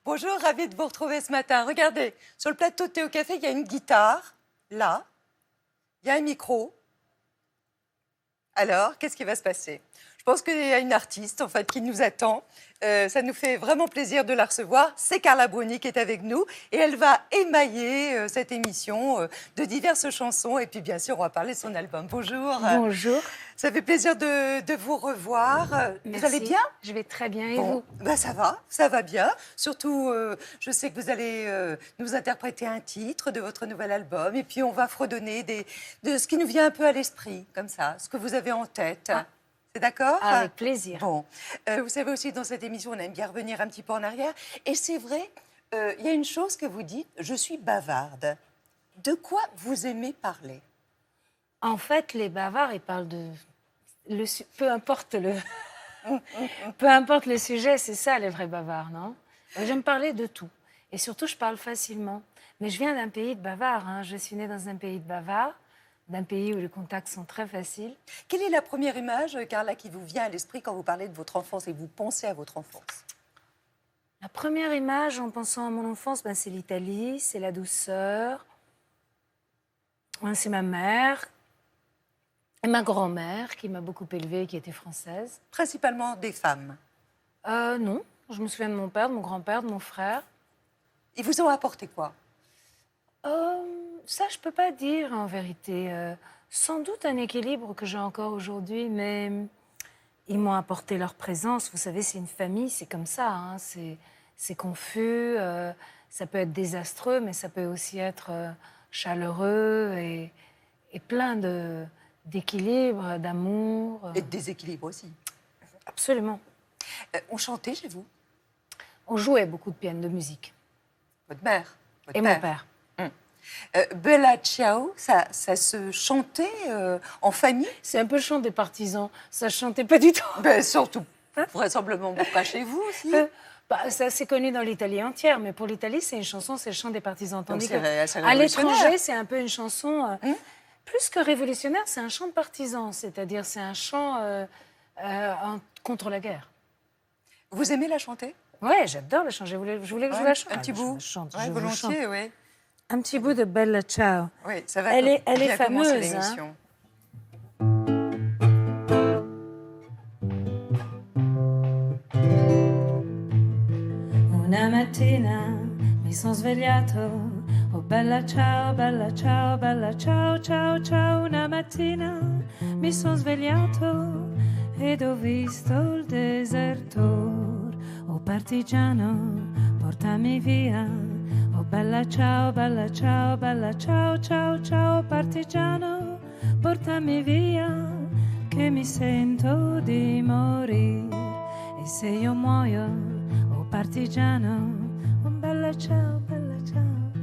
Bonjour, ravi de vous retrouver ce matin. Regardez, sur le plateau de Thé au Café, il y a une guitare, là. Il y a un micro. Alors, qu'est-ce qui va se passer? Je pense qu'il y a une artiste, en fait, qui nous attend. Ça nous fait vraiment plaisir de la recevoir. C'est Carla Bruni qui est avec nous et elle va émailler cette émission de diverses chansons. Et puis, bien sûr, on va parler de son album. Bonjour. Bonjour. Ça fait plaisir de vous revoir. Merci. Vous allez bien? Je vais très bien et Bon, vous? ben ça va bien. Surtout, je sais que vous allez nous interpréter un titre de votre nouvel album et puis on va fredonner de ce qui nous vient un peu à l'esprit, comme ça, ce que vous avez en tête. Ah. C'est d'accord? Avec plaisir. Bon, vous savez aussi, dans cette émission, on aime bien revenir un petit peu en arrière. Et c'est vrai, il y a une chose que vous dites, je suis bavarde. De quoi vous aimez parler? En fait, les bavards, ils parlent de... peu importe peu importe le sujet, c'est ça les vrais bavards, non? J'aime parler de tout. Et surtout, je parle facilement. Mais je viens d'un pays de bavards. Hein. Je suis née dans un pays de bavards, d'un pays où les contacts sont très faciles. Quelle est la première image, Carla, qui vous vient à l'esprit quand vous parlez de votre enfance et que vous pensez à votre enfance? La première image, en pensant à mon enfance, c'est l'Italie, c'est la douceur. C'est ma mère et ma grand-mère qui m'a beaucoup élevée, qui était française. Principalement des femmes. Non, je me souviens de mon père, de mon grand-père, de mon frère. Ils vous ont apporté quoi? Ça, je peux pas dire en vérité. Sans doute un équilibre que j'ai encore aujourd'hui, mais ils m'ont apporté leur présence. Vous savez, c'est une famille, c'est comme ça. Hein. C'est confus, ça peut être désastreux, mais ça peut aussi être chaleureux et plein d'équilibre, d'amour. Et de déséquilibre aussi. Absolument. On chantait chez vous? On jouait beaucoup de piano, de musique. Votre mère? Votre Et père. mon père. Bella Ciao, ça se chantait en famille? C'est un peu le chant des partisans. Ça ne chantait pas du tout. Ben, surtout, vraisemblablement pas chez vous aussi. Ça, c'est connu dans l'Italie entière, mais pour l'Italie, c'est une chanson, c'est le chant des partisans. Tandis c'est qu'à révolutionnaire. l'étranger, c'est un peu une chanson, plus que révolutionnaire, c'est un chant de partisans, c'est-à-dire c'est un chant contre la guerre. Vous aimez la chanter? Ouais, j'adore la chanter. Je voulais que je la chante. Un petit bout? Je chante, Ouais, je vous volontiers, chante. oui. Un petit bout de Bella Ciao. Oui, ça va Elle est bien commencer fameuse, l'émission. Una mattina mi sono svegliato, oh bella ciao, bella ciao, bella ciao, ciao, ciao. Una mattina mi sono svegliato ed ho visto il deserto. Oh partigiano, portami via, oh bella ciao, bella ciao, bella ciao, ciao, ciao. Partigiano, portami via, che mi sento di morire. E se io muoio, oh partigiano, oh bella ciao,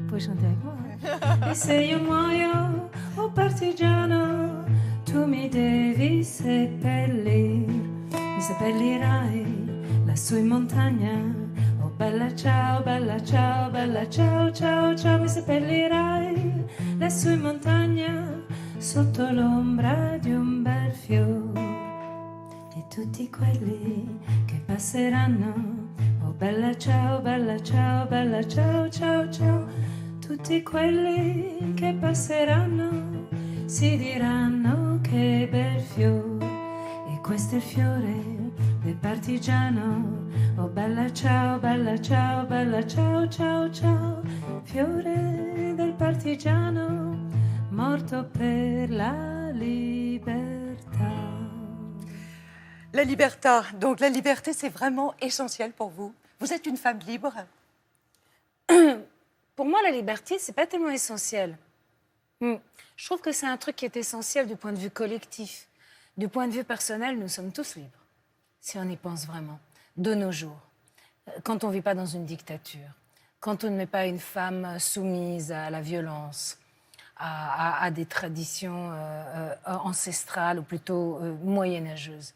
puoi chanter avec moi. E se io muoio, oh partigiano, tu mi devi seppellire, mi seppellirai lassù in montagna. Oh bella ciao, bella ciao, bella ciao, ciao, ciao, mi seppellirai lassù in montagna, sotto l'ombra di un bel fiore. E tutti quelli che passeranno, oh bella ciao, bella ciao, bella ciao, ciao, ciao. Tutti quelli che passeranno si diranno che bel fiore. E questo è il fiore del partigiano, oh bella ciao, bella ciao, bella ciao, ciao, ciao. Fiore del partigiano, morto per la libertà. La libertà. Donc la liberté, c'est vraiment essentiel pour vous. Vous êtes une femme libre? Pour moi, la liberté, c'est pas tellement essentiel. Je trouve que c'est un truc qui est essentiel du point de vue collectif. Du point de vue personnel, nous sommes tous libres, si on y pense vraiment, de nos jours. Quand on ne vit pas dans une dictature, quand on ne met pas une femme soumise à la violence, à des traditions ancestrales ou plutôt moyenâgeuses.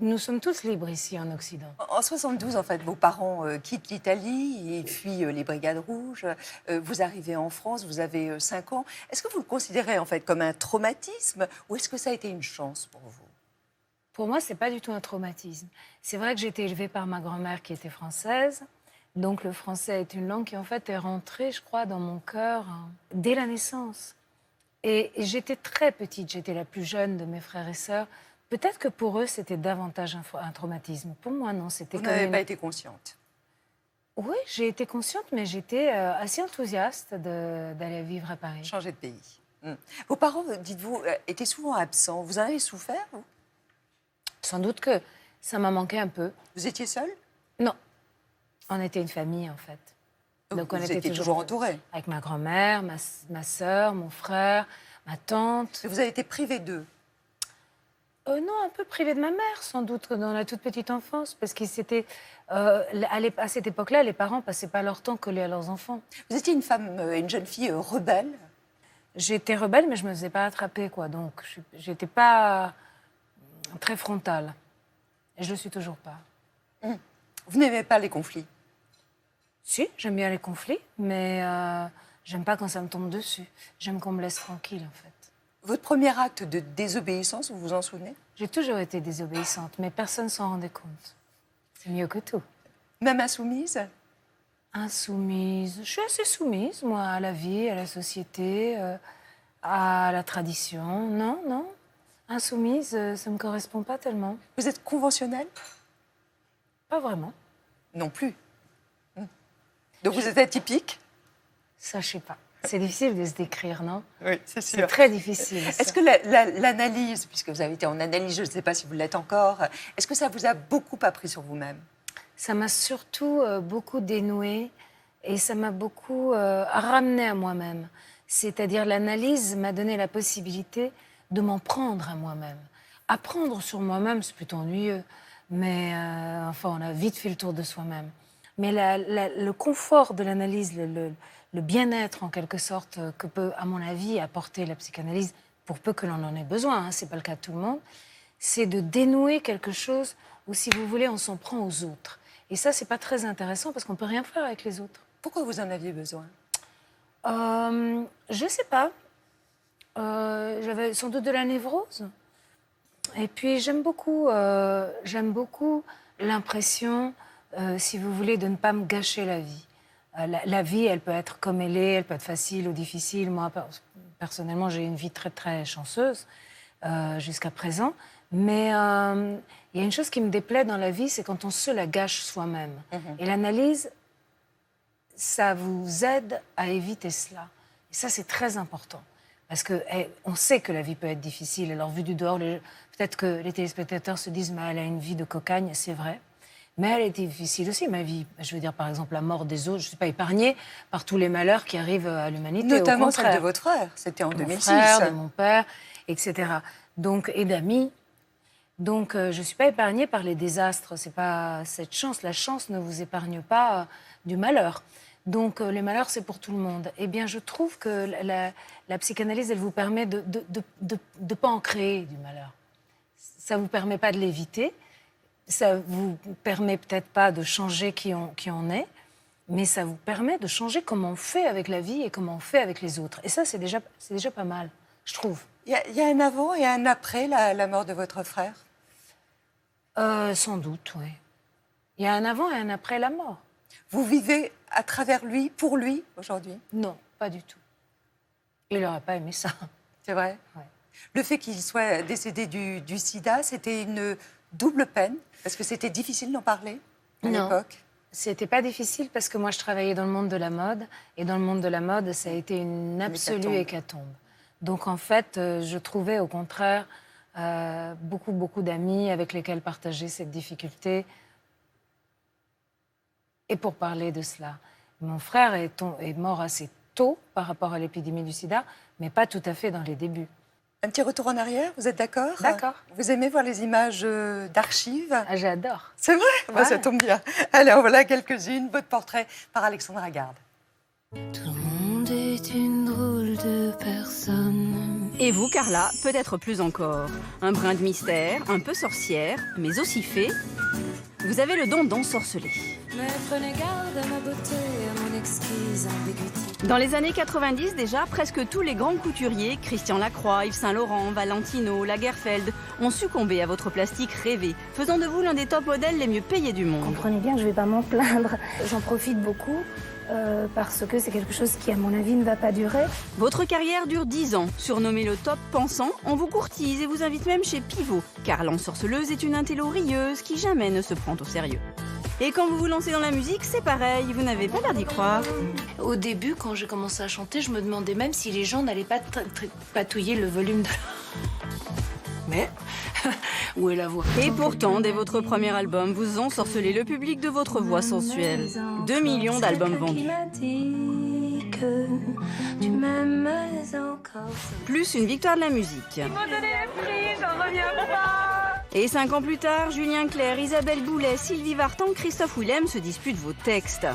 Nous sommes tous libres ici en Occident. En 72, en fait, vos parents quittent l'Italie et fuient les Brigades Rouges. Vous arrivez en France, vous avez 5 ans. Est-ce que vous le considérez en fait comme un traumatisme ou est-ce que ça a été une chance pour vous? Pour moi, ce n'est pas du tout un traumatisme. C'est vrai que j'ai été élevée par ma grand-mère qui était française, Donc le français est une langue qui en fait est rentrée, je crois, dans mon cœur dès la naissance. Et j'étais très petite, j'étais la plus jeune de mes frères et sœurs. Peut-être que pour eux, c'était davantage un traumatisme. Pour moi, non, c'était Vous comme n'avez pas été consciente. Oui, j'ai été consciente, mais j'étais assez enthousiaste d'aller vivre à Paris. Changer de pays. Vos parents, dites-vous, étaient souvent absents. Vous en avez souffert, vous? Sans doute que ça m'a manqué un peu. Vous étiez seule? Non, on était une famille, en fait. Donc on était toujours entourée. Avec ma grand-mère, ma sœur, mon frère, ma tante. Vous avez été privée d'eux? Non, un peu privée de ma mère, sans doute, dans la toute petite enfance. Parce que c'était... à cette époque-là, les parents passaient pas leur temps collés à leurs enfants. Vous étiez une femme, une jeune fille rebelle? J'étais rebelle, mais je me faisais pas attraper, quoi. Donc, j'étais pas très frontale. Et je le suis toujours pas. Vous n'aimez pas les conflits? Si, j'aime bien les conflits, mais j'aime pas quand ça me tombe dessus. J'aime qu'on me laisse tranquille, en fait. Votre premier acte de désobéissance, vous vous en souvenez? J'ai toujours été désobéissante, mais personne s'en rendait compte. C'est mieux que tout. Même insoumise? Insoumise. Je suis assez soumise, moi, à la vie, à la société, à la tradition. Non, non. Insoumise, ça me correspond pas tellement. Vous êtes conventionnelle? Pas vraiment. Non plus. Donc vous êtes atypique? Ça, je sais pas. C'est difficile de se décrire, non? Oui, c'est sûr. C'est très difficile. ça. Est-ce que l'analyse, puisque vous avez été en analyse, je ne sais pas si vous l'êtes encore, est-ce que ça vous a beaucoup appris sur vous-même? Ça m'a surtout beaucoup dénouée et ça m'a beaucoup ramené à moi-même. C'est-à-dire l'analyse m'a donné la possibilité de m'en prendre à moi-même. Apprendre sur moi-même, c'est plutôt ennuyeux, mais enfin, on a vite fait le tour de soi-même. Mais le confort de l'analyse, le bien-être en quelque sorte que peut, à mon avis, apporter la psychanalyse, pour peu que l'on en ait besoin, hein, c'est pas le cas de tout le monde, c'est de dénouer quelque chose où, si vous voulez, on s'en prend aux autres. Et ça, c'est pas très intéressant parce qu'on peut rien faire avec les autres. Pourquoi vous en aviez besoin? Je sais pas. J'avais sans doute de la névrose. Et puis j'aime beaucoup l'impression, si vous voulez, de ne pas me gâcher la vie. La vie, elle peut être comme elle est, elle peut être facile ou difficile. Moi, personnellement, j'ai une vie très, très chanceuse jusqu'à présent. Mais il y a une chose qui me déplaît dans la vie, c'est quand on se la gâche soi-même. Et l'analyse, ça vous aide à éviter cela. Et ça, c'est très important. Parce qu'on sait que la vie peut être difficile. Alors, vu du dehors, peut-être que les téléspectateurs se disent « mais elle a une vie de cocagne », c'est vrai. Mais elle est difficile aussi, ma vie. Je veux dire, par exemple, la mort des autres. Je ne suis pas épargnée par tous les malheurs qui arrivent à l'humanité. Notamment celle de votre frère. C'était en 2006. Mon frère, de mon père, etc. Donc, et d'amis. Donc, je ne suis pas épargnée par les désastres. C'est pas cette chance. La chance ne vous épargne pas du malheur. Donc, les malheurs, c'est pour tout le monde. Eh bien, je trouve que la psychanalyse, elle vous permet de ne pas en créer du malheur. Ça ne vous permet pas de l'éviter. Ça vous permet peut-être pas de changer qui on est, mais ça vous permet de changer comment on fait avec la vie et comment on fait avec les autres. Et ça, c'est déjà pas mal, je trouve. Il y a un avant et un après la mort de votre frère? Sans doute, oui. Il y a un avant et un après la mort. Vous vivez à travers lui, pour lui, aujourd'hui? Non, pas du tout. Il n'aurait pas aimé ça. C'est vrai? Ouais. Le fait qu'il soit décédé du sida, c'était une double peine, parce que c'était difficile d'en parler à l'époque? C'était pas difficile parce que moi, je travaillais dans le monde de la mode. Et dans le monde de la mode, ça a été une absolue hécatombe. Donc, en fait, je trouvais, au contraire, beaucoup d'amis avec lesquels partager cette difficulté. Et pour parler de cela, mon frère est mort assez tôt par rapport à l'épidémie du sida, mais pas tout à fait dans les débuts. Un petit retour en arrière, vous êtes d'accord? D'accord. Vous aimez voir les images d'archives? Ah, j'adore. C'est vrai? Ouais. Bah, ça tombe bien. Allez, en voilà quelques-unes. Votre portrait par Alexandre Agarde. Tout le monde est une drôle de personne. Et vous, Carla, peut-être plus encore. Un brin de mystère, un peu sorcière, mais aussi fée. Vous avez le don d'ensorceler. Mais prenez garde à ma beauté, à mon exquise ambiguïté. Dans les années 90 déjà, presque tous les grands couturiers, Christian Lacroix, Yves Saint Laurent, Valentino, Lagerfeld, ont succombé à votre plastique rêvé, faisant de vous l'un des top modèles les mieux payés du monde. Comprenez bien que je ne vais pas m'en plaindre. J'en profite beaucoup parce que c'est quelque chose qui, à mon avis, ne va pas durer. Votre carrière dure 10 ans. Surnommé le top pensant, on vous courtise et vous invite même chez Pivot, car l'ensorceleuse est une intello rieuse qui jamais ne se prend au sérieux. Et quand vous vous lancez dans la musique, c'est pareil, vous n'avez pas l'air d'y croire. Au début, quand j'ai commencé à chanter, je me demandais même si les gens n'allaient pas patouiller le volume de... Mais où est la voix? Et pourtant, dès votre premier album, vous ensorcelez le public de votre voix sensuelle. 2 millions d'albums vendus. Plus une victoire de la musique. Et 5 ans plus tard, Julien Clerc, Isabelle Boulay, Sylvie Vartan, Christophe Willem se disputent vos textes.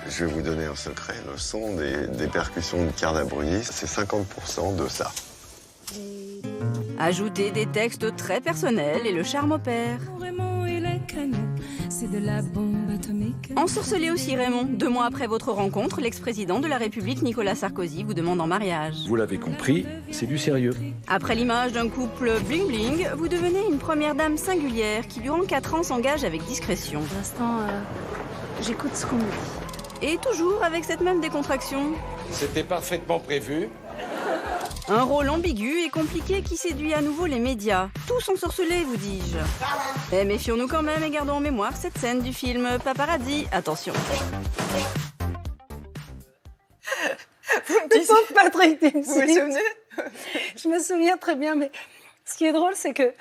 Je vais vous donner un secret. Le son des percussions de Carla Bruni, c'est 50% de ça. Ajoutez des textes très personnels et le charme opère. Raymond et les canons, c'est de la bombe atomique. Ensorcelez aussi Raymond. 2 mois après votre rencontre, l'ex-président de la République Nicolas Sarkozy vous demande en mariage. Vous l'avez compris, c'est du sérieux. Après l'image d'un couple bling-bling, vous devenez une première dame singulière qui, durant 4 ans, s'engage avec discrétion. Pour l'instant, j'écoute ce qu'on me dit. Et toujours avec cette même décontraction. C'était parfaitement prévu. Un rôle ambigu et compliqué qui séduit à nouveau les médias. Tous ensorcelés, vous dis-je. Mais méfions-nous quand même et gardons en mémoire cette scène du film Paparazzi. Attention. Le pauvre Patrick Dempsey. Vous vous souvenez? Je me souviens très bien, mais ce qui est drôle, c'est que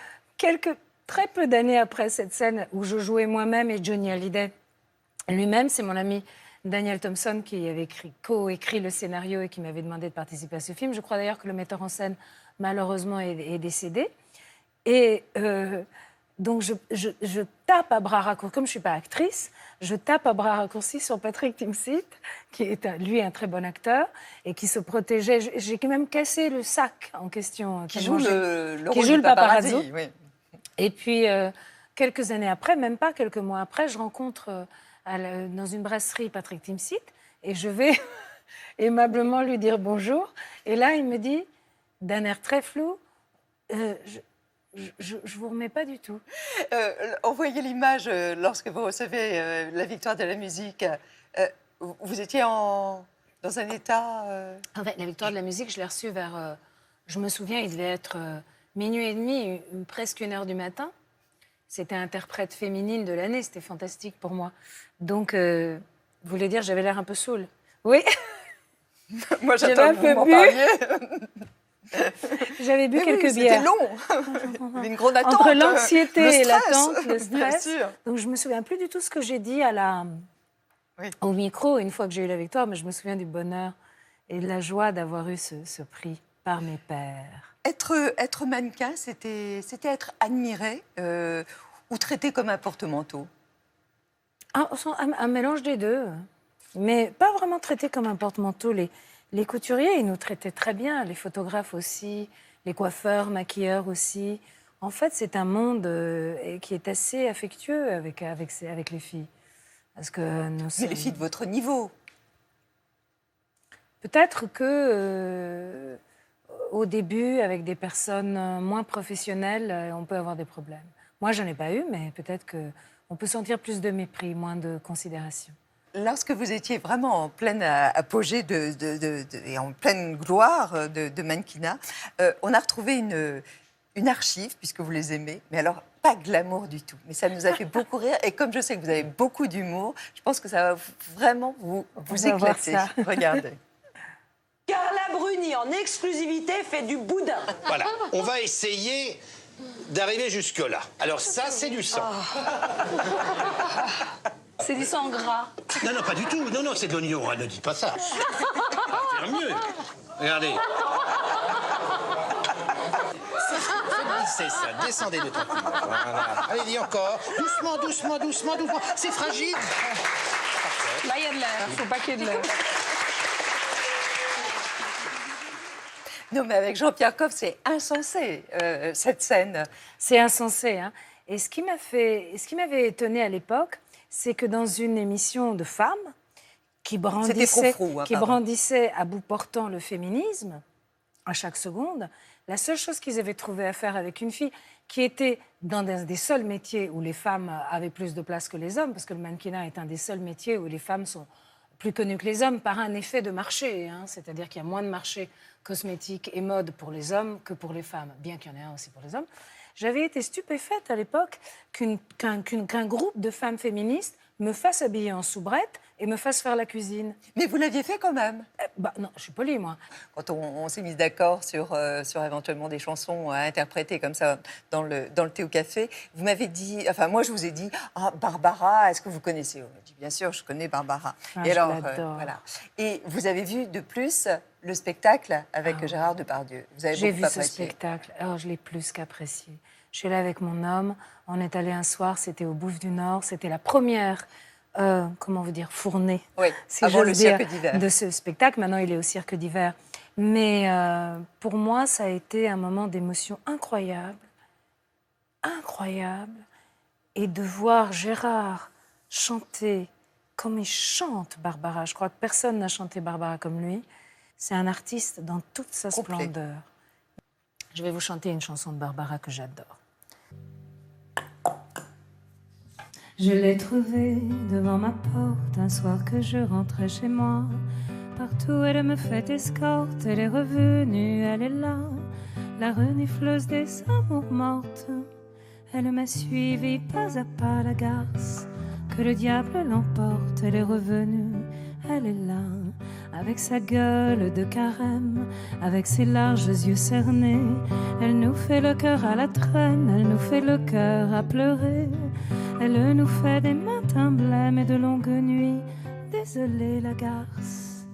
très peu d'années après cette scène où je jouais moi-même et Johnny Hallyday, lui-même, c'est mon ami Daniel Thompson qui avait co-écrit le scénario et qui m'avait demandé de participer à ce film. Je crois d'ailleurs que le metteur en scène, malheureusement, est décédé. Et donc, je tape à bras raccourcis, comme je ne suis pas actrice, je tape à bras raccourcis sur Patrick Dempsey, qui est, lui, un très bon acteur, et qui se protégeait. J'ai quand même cassé le sac en question. Qui joue le qui rôle joue du le paparazzo. oui. Et puis, quelques années après, même pas quelques mois après, je rencontre dans une brasserie Patrick Dempsey et je vais aimablement lui dire bonjour. Et là, il me dit, d'un air très flou, je vous remets pas du tout. On voyait l'image lorsque vous recevez la victoire de la musique. Vous étiez dans un état... En fait, la victoire de la musique, je l'ai reçue je me souviens, il devait être minuit et demi, presque 1h du matin. C'était interprète féminine de l'année, c'était fantastique pour moi. Donc, vous voulez dire, j'avais l'air un peu saoule. Oui. Moi, j'attends que vous m'en parliez. J'avais bu quelques C'était bières. long. Une grande attente. Entre l'anxiété le et stress, l'attente, le bien stress. sûr. Donc, je me souviens plus du tout ce que j'ai dit Oui. au micro une fois que j'ai eu la victoire, mais je me souviens du bonheur et de la joie d'avoir eu ce prix par mes pairs. Être mannequin, c'était être admiré ou traité comme un porte-manteau? Un mélange des deux, mais pas vraiment traité comme un porte-manteau. Les couturiers, ils nous traitaient très bien, les photographes aussi, les coiffeurs, maquilleurs aussi. En fait, c'est un monde qui est assez affectueux avec les filles. Parce que Mais les filles de votre niveau. Peut-être que au début, avec des personnes moins professionnelles, on peut avoir des problèmes. Moi, j'en ai pas eu, mais peut-être qu'on peut sentir plus de mépris, moins de considération. Lorsque vous étiez vraiment en pleine apogée et en pleine gloire de mannequinat, on a retrouvé une archive, puisque vous les aimez, mais alors pas glamour du tout. Mais ça nous a fait beaucoup rire. Et comme je sais que vous avez beaucoup d'humour, je pense que ça va vraiment vous éclater. Regardez. Carla Bruni, en exclusivité, fait du boudin. Voilà, on va essayer d'arriver jusque-là. Alors ça, c'est du sang. C'est du sang gras. Non, non, pas du tout. Non, non, c'est de l'oignon. Ne dites pas ça. Ça va faire mieux. Regardez. C'est ça. Descendez de tranquille. Voilà. Allez-y encore. Doucement, doucement, doucement, doucement. C'est fragile. Parfait. Là, il y a de l'air. Faut pas qu'il y ait de l'air. Non, mais avec Jean-Pierre Coff, c'est insensé, cette scène. C'est insensé, hein. Et ce qui m'avait étonnée à l'époque, c'est que dans une émission de femmes qui C'était Froufrou, hein, qui pardon. brandissait à bout portant le féminisme, à chaque seconde, la seule chose qu'ils avaient trouvé à faire avec une fille qui était dans des seuls métiers où les femmes avaient plus de place que les hommes, parce que le mannequinat est un des seuls métiers où les femmes sont plus connues que les hommes par un effet de marché, hein, c'est-à-dire qu'il y a moins de marché cosmétique et mode pour les hommes que pour les femmes, bien qu'il y en ait un aussi pour les hommes. J'avais été stupéfaite à l'époque qu'un groupe de femmes féministes me fasse habiller en soubrette et me fasse faire la cuisine. Mais vous l'aviez fait quand même. Non, je suis polie, moi. Quand on s'est mis d'accord sur éventuellement des chansons à interpréter comme ça dans le thé au café, vous m'avez dit, enfin moi je vous ai dit, ah Barbara, est-ce que vous connaissez? On m'a dit, bien sûr, je connais Barbara. Ah, et je alors, l'adore. voilà. Et vous avez vu de plus le spectacle avec Gérard Depardieu. Vous avez J'ai beaucoup vu ce apprécié. spectacle. Alors, je l'ai plus qu'apprécié. Je suis là avec mon homme. On est allé un soir, c'était au Bouffe du Nord. C'était la première, comment vous dire, fournée, Oui, si avant j'ose le dire, Cirque d'hiver. de ce spectacle. Maintenant, il est au Cirque d'hiver. Mais pour moi, ça a été un moment d'émotion incroyable. Incroyable. Et de voir Gérard chanter comme il chante Barbara. Je crois que personne n'a chanté Barbara comme lui. C'est un artiste dans toute sa Complet. splendeur. Je vais vous chanter une chanson de Barbara que j'adore. Je l'ai trouvée devant ma porte un soir que je rentrais chez moi. Partout elle me fait escorte, elle est revenue, elle est là, la renifleuse des amours mortes. Elle m'a suivi pas à pas la garce, que le diable l'emporte. Elle est revenue, elle est là, avec sa gueule de carême, avec ses larges yeux cernés. Elle nous fait le cœur à la traîne, elle nous fait le cœur à pleurer. Elle nous fait des matins blêmes et de longues nuits. Désolée la garce,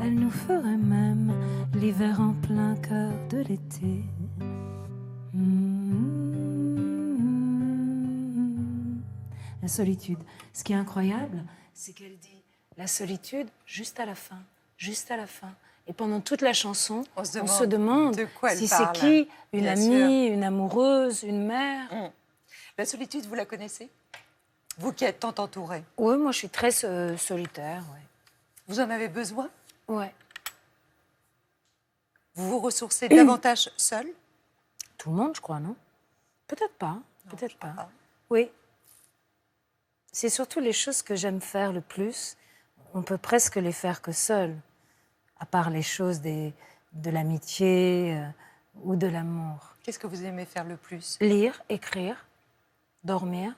elle nous ferait même l'hiver en plein cœur de l'été. La solitude. Ce qui est incroyable, c'est qu'elle dit la solitude juste à la fin, juste à la fin. Et pendant toute la chanson, On se se demande de quoi elle si c'est parle. qui, une Bien amie, une amoureuse, une mère. La solitude, vous la connaissez? Vous qui êtes tant entourée. Oui, moi je suis très solitaire. Ouais. Vous en avez besoin? Ouais. Vous vous ressourcez davantage seul? Tout le monde, je crois, non? Peut-être pas. Non, Peut-être je crois pas. Oui. C'est surtout les choses que j'aime faire le plus. On peut presque les faire que seul, à part les choses de l'amitié ou de l'amour. Qu'est-ce que vous aimez faire le plus? Lire, écrire, dormir,